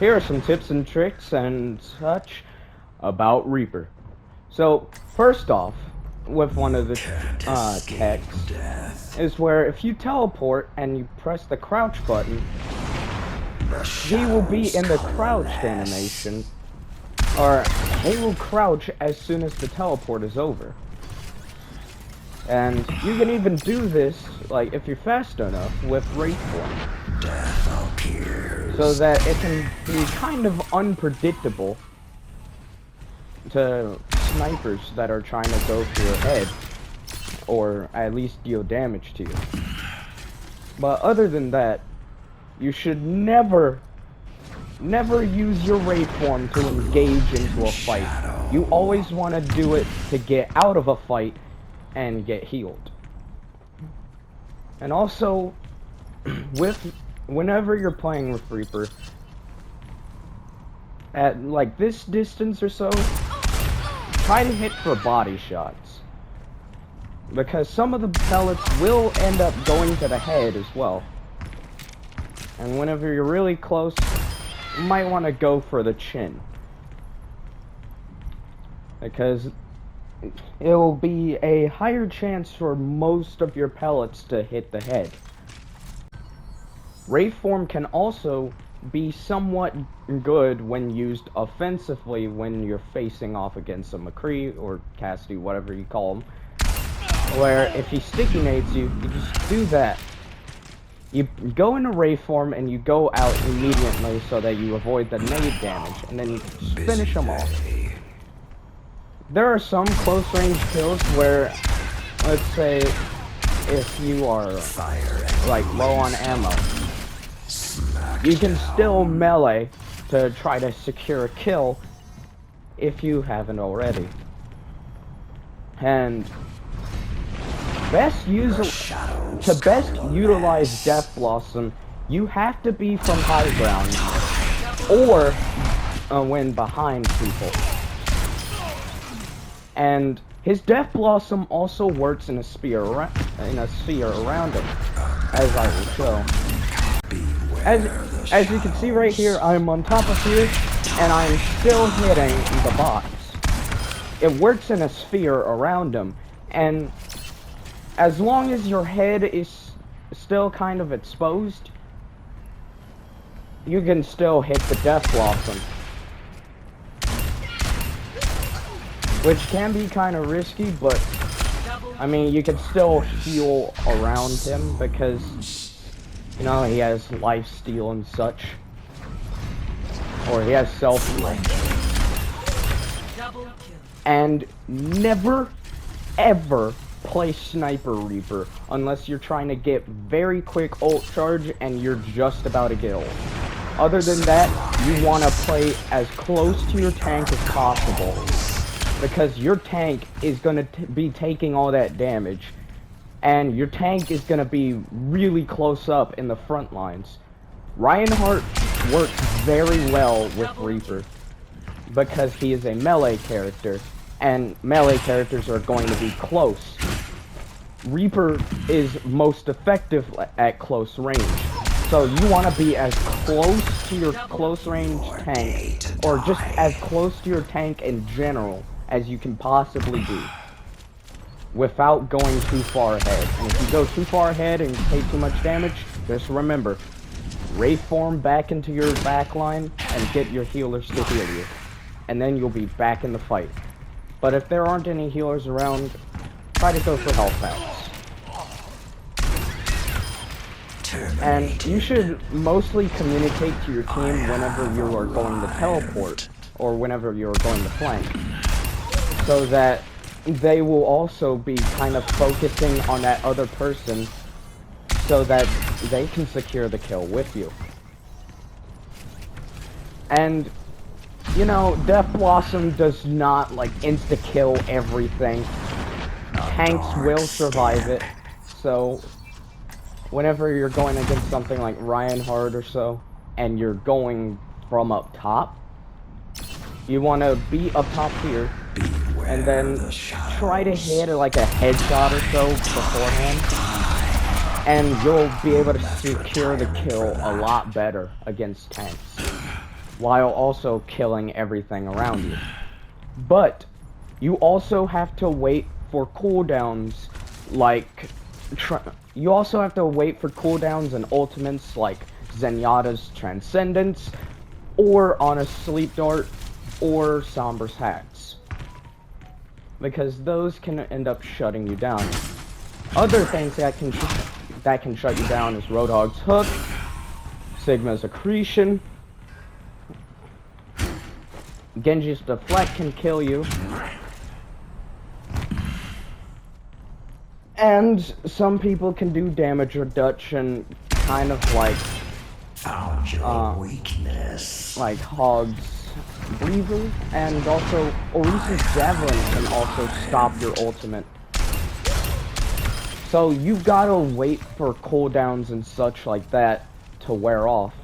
here are some tips and tricks and such about Reaper. So, first off, with one of the techs, is where if you teleport and you press the crouch button, he will be in the crouched animation, or he will crouch as soon as the teleport is over. And you can even do this, like, if you're fast enough, with Wraith Form. So that it can be kind of unpredictable to snipers that are trying to go for your head, or at least deal damage to you. But other than that, you should never use your Wraith Form to engage into a fight. You always want to do it to get out of a fight and get healed. And also, whenever you're playing with Reaper, at like this distance or so, try to hit for body shots, because some of the pellets will end up going to the head as well. And whenever you're really close, you might want to go for the chin, because it will be a higher chance for most of your pellets to hit the head. Wraith Form can also be somewhat good when used offensively when you're facing off against a McCree or Cassidy, whatever you call him, where if he sticky nades you, you just do that. You go into Wraith Form and you go out immediately so that you avoid the nade damage, and then you just finish them off. There are some close range kills where, let's say, if you are like low on ammo, you can still melee to try to secure a kill if you haven't already. And to best utilize Death Blossom, you have to be from high ground or when behind people. And his Death Blossom also works in a sphere around him, as I will show. As you can see right here, I'm on top of here, and I'm still hitting the box. It works in a sphere around him, and as long as your head is still kind of exposed, you can still hit the Death Blossom. Which can be kind of risky, but I mean, you can still heal around him because, you know, he has lifesteal and such. Or he has self-heal. And never, ever play Sniper Reaper unless you're trying to get very quick ult charge and you're just about to get ult. Other than that, you want to play as close to your tank as possible, because your tank is going to be taking all that damage, and your tank is going to be really close up in the front lines. Reinhardt works very well with Reaper because he is a melee character, and melee characters are going to be close. Reaper is most effective at close range, so you want to be as close to your close range tank, or just as close to your tank in general as you can possibly be, without going too far ahead. And if you go too far ahead and you take too much damage, just remember, Wraith Form back into your back line and get your healers to heal you, and then you'll be back in the fight. But if there aren't any healers around, try to go for health packs. And you should mostly communicate to your team whenever you are going to teleport, or whenever you are going to flank, so that they will also be kind of focusing on that other person so that they can secure the kill with you. And, you know, Death Blossom does not, like, insta-kill everything. Tanks will survive it, so whenever you're going against something like Reinhardt or so, and you're going from up top, you want to be up top here, and then try to hit like a headshot or so beforehand, and you'll be able to secure the kill a lot better against tanks. while also killing everything around you. But you also have to wait for cooldowns like you also have to wait for cooldowns and ultimates like Zenyatta's Transcendence, or on a Sleep Dart, or Sombra's Hacks, because those can end up shutting you down. Other things that can shut you down is Roadhog's Hook, Sigma's Accretion, Genji's Deflect can kill you, and some people can do damage reduction, kind of like weakness. Like Hog's Breather, and also Orisa's Javelin can also stop your ultimate. So you gotta wait for cooldowns and such like that to wear off,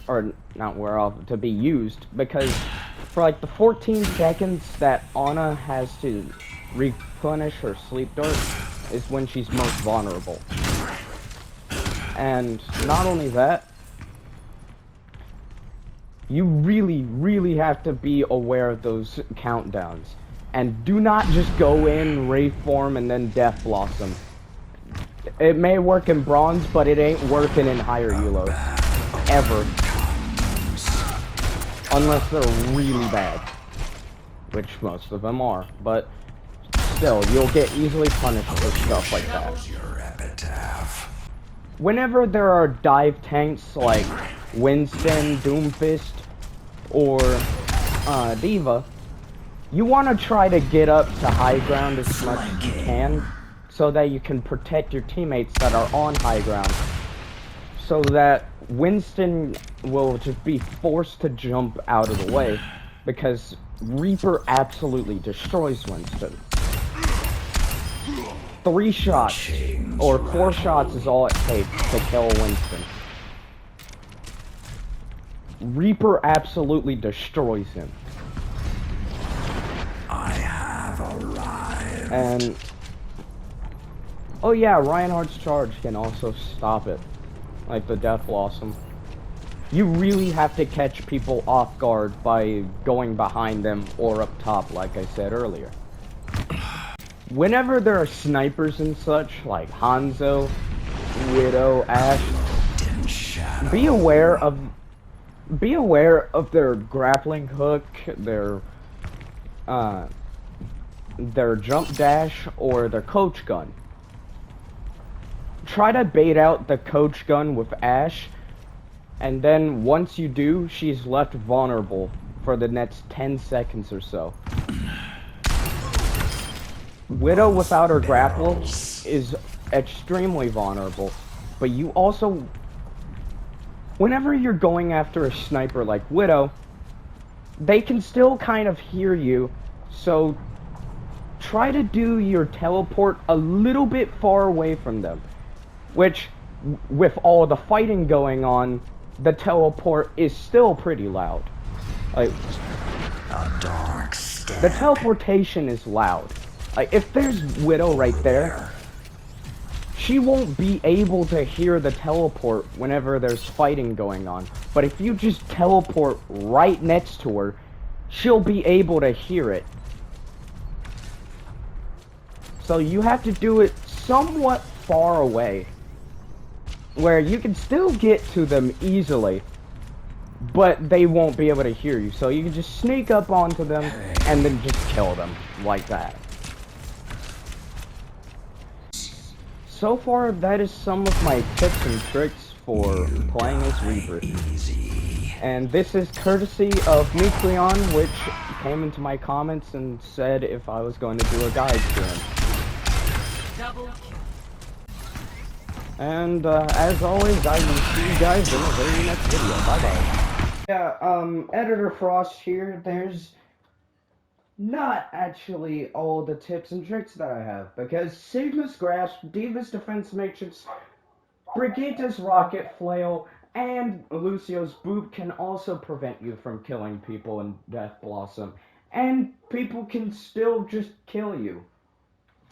or not wear off, to be used, because for like the 14 seconds that Ana has to replenish her Sleep Dart is when she's most vulnerable. And not only that, you really have to be aware of those countdowns. And do not just go in, reform, and then Death Blossom. It may work in Bronze, but it ain't working in higher Eulos. Ever. Unless they're really bad. Which most of them are. But still, you'll get easily punished for stuff like that. Whenever there are dive tanks like Winston, Doomfist, or Diva, you want to try to get up to high ground as much as you can, so that you can protect your teammates that are on high ground, so that Winston will just be forced to jump out of the way, because Reaper absolutely destroys Winston. 3 shots, or 4 shots is all it takes to kill Winston. Reaper absolutely destroys him. I have arrived. And oh yeah, Reinhardt's charge can also stop it, like the Death Blossom. You really have to catch people off guard by going behind them or up top, like I said earlier. Whenever there are snipers and such, like Hanzo, Widow, Ashe, be aware of their grappling hook, their jump dash, or their coach gun. Try to bait out the coach gun with Ashe, and then once you do, she's left vulnerable for the next 10 seconds or so. Widow without her grapple is extremely vulnerable, but you also, whenever you're going after a sniper like Widow, they can still kind of hear you, so try to do your teleport a little bit far away from them, which, with all the fighting going on, the teleport is still pretty loud. Like, the teleportation is loud. Like, if there's Widow right there, she won't be able to hear the teleport whenever there's fighting going on. But if you just teleport right next to her, she'll be able to hear it. So you have to do it somewhat far away, where you can still get to them easily, but they won't be able to hear you. So you can just sneak up onto them and then just kill them like that. So far, that is some of my tips and tricks for playing as Reaper. And this is courtesy of Nucleon, which came into my comments and said if I was going to do a guide to him. And as always, I will see you guys in the very next video. Bye-bye. Yeah, Editor Frost here. There's not actually all the tips and tricks that I have, because Sigma's Grasp, Diva's Defense Matrix, Brigitta's Rocket Flail, and Lucio's Boop can also prevent you from killing people in Death Blossom. And people can still just kill you.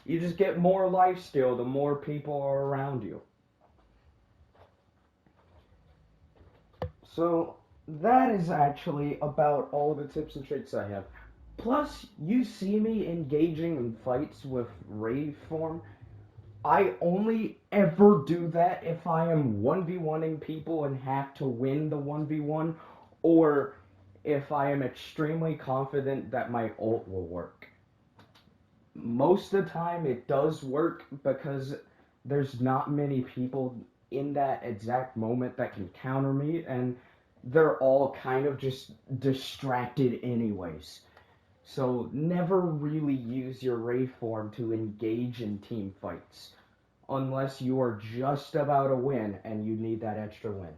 You just get more lifesteal the more people are around you. So, that is actually about all the tips and tricks I have. Plus, you see me engaging in fights with rave form. I only ever do that if I am 1v1ing people and have to win the 1v1, or if I am extremely confident that my ult will work. Most of the time it does work because there's not many people in that exact moment that can counter me, and they're all kind of just distracted anyways. So never really use your Rave form to engage in team fights, unless you are just about to win and you need that extra win.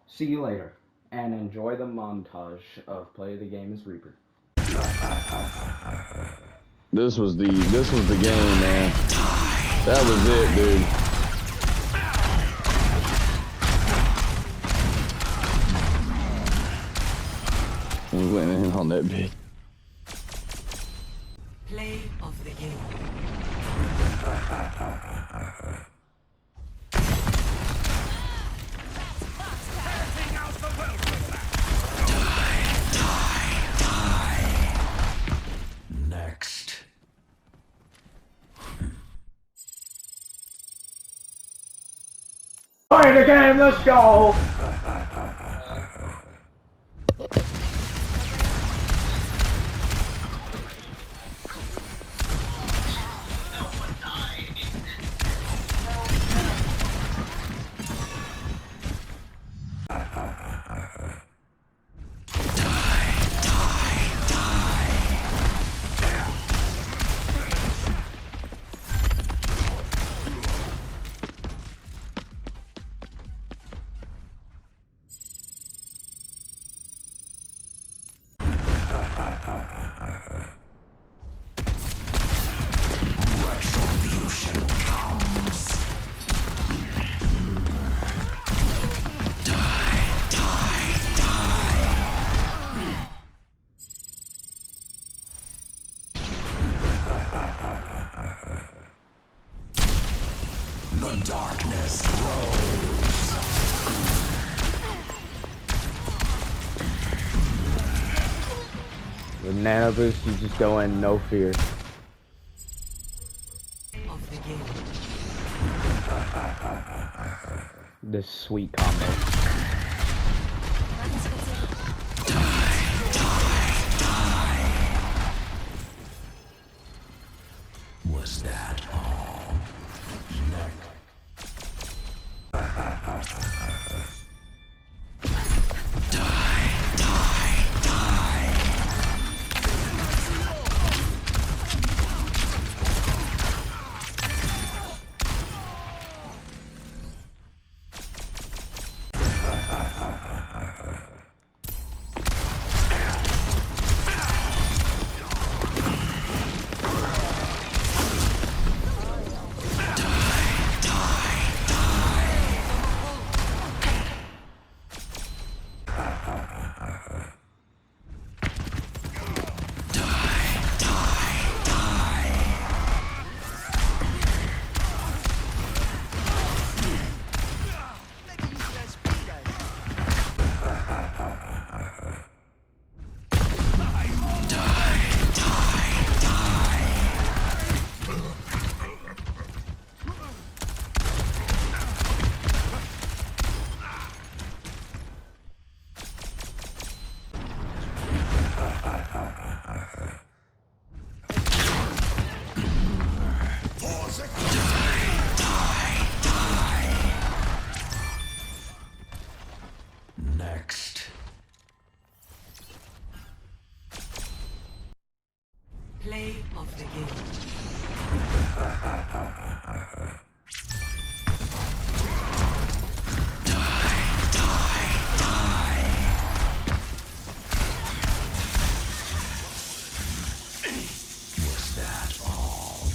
See you later, and enjoy the montage of Play the Game as Reaper. This was the game, man. That was it, dude. We went in on that bitch. Play of the game. Next. Play the game, let's go! The darkness grows. With Nano Boost, you just go in, no fear. Of the game. This sweet combo. Was that all? Next. Next. Play of the game. Was that all?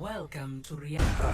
Welcome to reality.